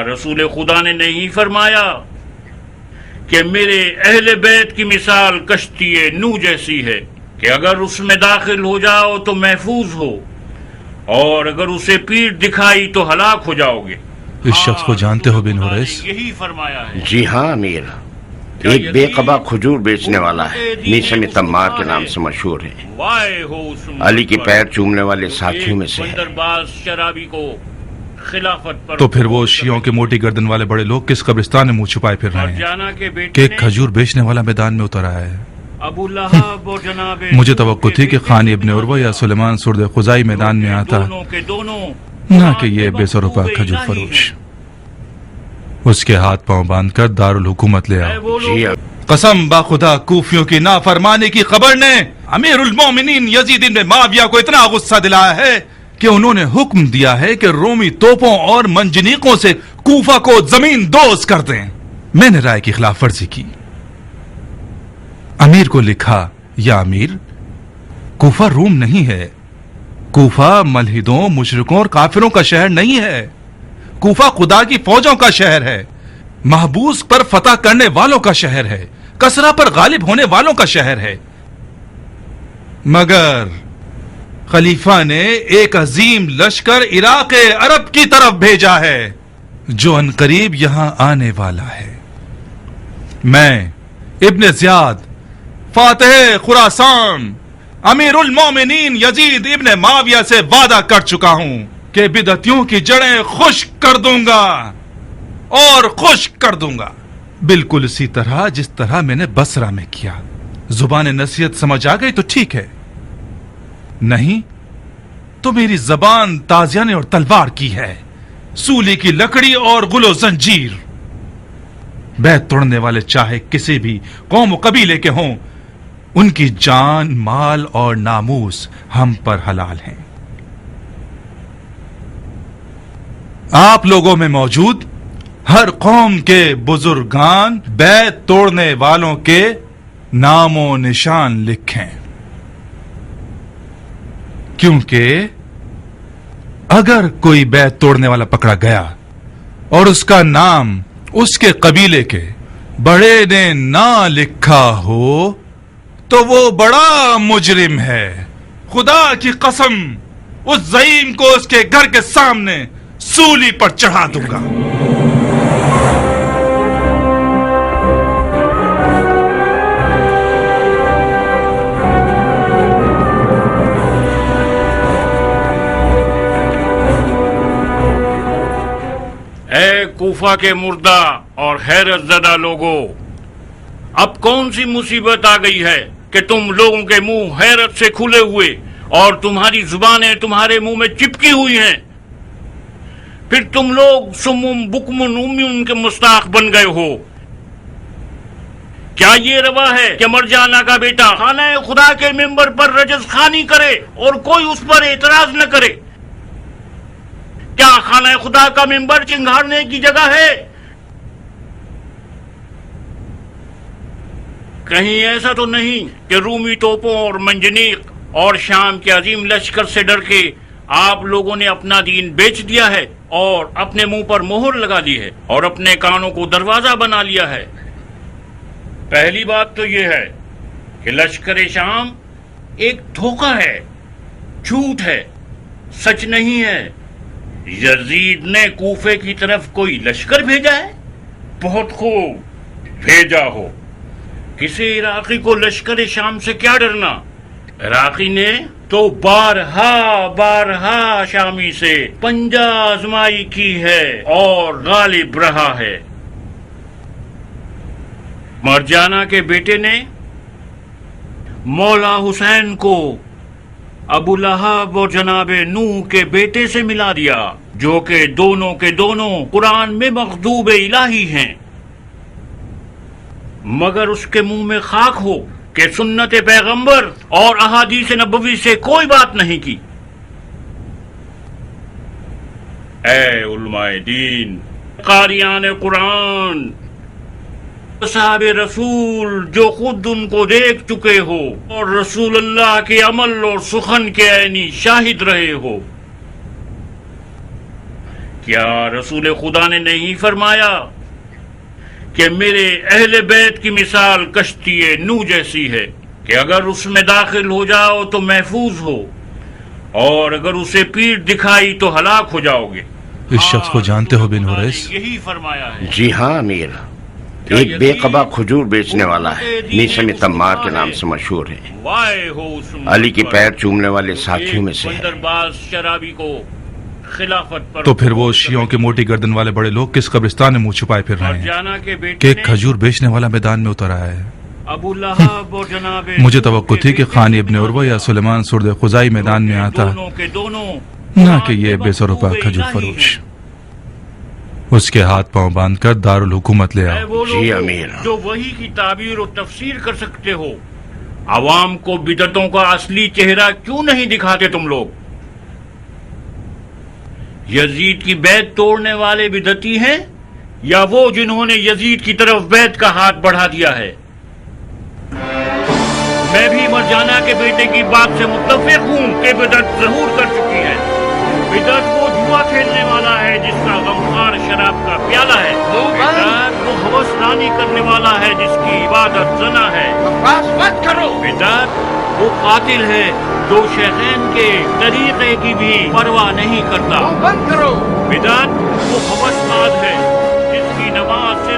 رسول خدا نے نہیں فرمایا کہ میرے اہل بیت کی مثال کشتی نوح جیسی ہے کہ اگر اس میں داخل ہو جاؤ تو محفوظ ہو اور اگر اسے پیٹھ دکھائی تو ہلاک ہو جاؤ گے؟ اس شخص کو جانتے ہو بن حریث؟ یہی فرمایا ہے۔ جی ہاں امیر، ایک بے قبا کھجور بیچنے والا ہے، نیشم تمار کے نام سے مشہور ہے، علی کی پیر چومنے والے ساتھیوں میں سے ہے۔ بندرباز شرابی کو خلافت پر تو پھر وہ شیعوں کے موٹی گردن والے بڑے لوگ کس قبرستان میں منہ چھپائے پھر رہے ہیں کہ ایک کھجور بیچنے والا میدان میں اتر آیا ہے؟ ابو لہب اور جناب مجھے توقع تھی کہ خانی ابن عروہ یا سلیمان سرد خزائی میدان میں آتا، نہ کہ یہ بے سروپا کھجور فروش۔ اس کے ہاتھ پاؤں باندھ کر دارالحکومت لے آؤ۔ جی قسم با خدا کوفیوں کی نافرمانی کی خبر نے امیر المومنین یزید بن معاویہ کو اتنا غصہ دلایا ہے کہ انہوں نے حکم دیا ہے کہ رومی توپوں اور منجنیقوں سے کوفہ کو زمین دوز کر دیں۔ میں نے رائے کی خلاف ورزی کی، امیر کو لکھا، یا امیر، کوفہ روم نہیں ہے، کوفہ ملحدوں، مشرکوں اور کافروں کا شہر نہیں ہے، کوفہ خدا کی فوجوں کا شہر ہے، محبوس پر فتح کرنے والوں کا شہر ہے، کسرا پر غالب ہونے والوں کا شہر ہے۔ مگر خلیفہ نے ایک عظیم لشکر عراق عرب کی طرف بھیجا ہے جو عنقریب یہاں آنے والا ہے۔ میں ابن زیاد فاتح خراسان امیر المومنین یزید ابن معاویہ سے وعدہ کر چکا ہوں کہ بدعتیوں کی جڑیں خشک کر دوں گا اور خشک کر دوں گا، بالکل اسی طرح جس طرح میں نے بصرہ میں کیا۔ زبان نصیحت سمجھ آ گئی تو ٹھیک ہے، نہیں تو میری زبان تازیانے اور تلوار کی ہے، سولی کی لکڑی اور غل و زنجیر۔ بیعت توڑنے والے چاہے کسی بھی قوم و قبیلے کے ہوں، ان کی جان، مال اور ناموس ہم پر حلال ہیں۔ آپ لوگوں میں موجود ہر قوم کے بزرگان بیعت توڑنے والوں کے نام و نشان لکھیں، کیونکہ اگر کوئی بیعت توڑنے والا پکڑا گیا اور اس کا نام اس کے قبیلے کے بڑے نے نہ لکھا ہو تو وہ بڑا مجرم ہے۔ خدا کی قسم اس زعیم کو اس کے گھر کے سامنے سولی پر چڑھا دوں گا۔ اے کوفہ کے مردہ اور حیرت زدہ لوگوں، اب کون سی مصیبت آ گئی ہے کہ تم لوگوں کے منہ حیرت سے کھلے ہوئے اور تمہاری زبانیں تمہارے منہ میں چپکی ہوئی ہیں؟ پھر تم لوگ سمم بکمن امیون کے مستاق بن گئے ہو۔ کیا یہ روا ہے کہ مرجانہ کا بیٹا خانہ خدا کے ممبر پر رجز خوانی کرے اور کوئی اس پر اعتراض نہ کرے؟ کیا خانہ خدا کا ممبر چنگھاڑنے کی جگہ ہے؟ کہیں ایسا تو نہیں کہ رومی توپوں اور منجنیق اور شام کے عظیم لشکر سے ڈر کے آپ لوگوں نے اپنا دین بیچ دیا ہے اور اپنے منہ پر مہر لگا دی ہے اور اپنے کانوں کو دروازہ بنا لیا ہے؟ پہلی بات تو یہ ہے کہ لشکر شام ایک دھوکہ ہے، جھوٹ ہے، سچ نہیں ہے۔ یزید نے کوفے کی طرف کوئی لشکر بھیجا ہے؟ بہت خوب، بھیجا ہو۔ کسی عراقی کو لشکر شام سے کیا ڈرنا؟ عراقی نے تو بارہا شامی سے پنجہ آزمائی کی ہے اور غالب رہا ہے۔ مرجانہ کے بیٹے نے مولا حسین کو ابو لہب اور جناب نوح کے بیٹے سے ملا دیا، جو کہ دونوں کے دونوں قرآن میں مغضوب الہی ہیں، مگر اس کے منہ میں خاک ہو کہ سنت پیغمبر اور احادیث نبوی سے کوئی بات نہیں کی۔ اے علماء دین، قاریان قرآن، صحاب رسول جو خود ان کو دیکھ چکے ہو اور رسول اللہ کے عمل اور سخن کے عینی شاہد رہے ہو، کیا رسول خدا نے نہیں فرمایا کہ میرے اہل بیت کی مثال کشتی نو جیسی ہے کہ اگر اس میں داخل ہو جاؤ تو محفوظ ہو اور اگر اسے پیٹھ دکھائی تو ہلاک ہو جاؤ گے؟ اس شخص کو جانتے ہو بن حریث؟ یہی فرمایا ہے۔ جی ہاں امیر، ایک بے قبا کھجور بیچنے والا ہے، نیسم تمار کے نام سے مشہور ہے، علی کی پیر چومنے والے ساتھیوں میں سے ہے۔ بندرباز شرابی کو خلافت پر تو پھر وہ شیعوں کے موٹی گردن والے بڑے لوگ کس قبرستان میں منہ چھپائے پھر رہے ہیں جانا کے کہ بیٹے ایک کھجور بیچنے والا میدان میں اتر آیا ہے؟ ابو لہب اور جناب مجھے توقع تھی کہ خانی ابن عروہ یا سلیمان سرد خزائی میدان میں آتا، دونوں کے دونوں نہ کہ یہ بے سر و پا کھجور فروش۔ اس کے ہاتھ پاؤں باندھ کر دارالحکومت لے آؤ۔ جی امیر۔ جو وہی کی تعبیر و تفسیر کر سکتے ہو، عوام کو بدعتوں کا اصلی چہرہ کیوں نہیں دکھاتے تم لوگ؟ یزید کی بیعت توڑنے والے بدعتی ہیں یا وہ جنہوں نے یزید کی طرف بیعت کا ہاتھ بڑھا دیا ہے؟ میں بھی مرجانہ کے بیٹے کی بات سے متفق ہوں کہ بدعت ظہور کر چکی ہے۔ بدعت وہ جوا کھیلنے والا ہے جس کا غمخوار شراب کا پیالہ ہے۔ بدعت وہ ہوس رانی کرنے والا ہے جس کی عبادت زنا ہے۔ بدعت وہ قاتل ہے جو شیخین کے طریقے کی بھی پرواہ نہیں کرتا۔ بدعت وہ ہوس باز ہے جس کی نماز سے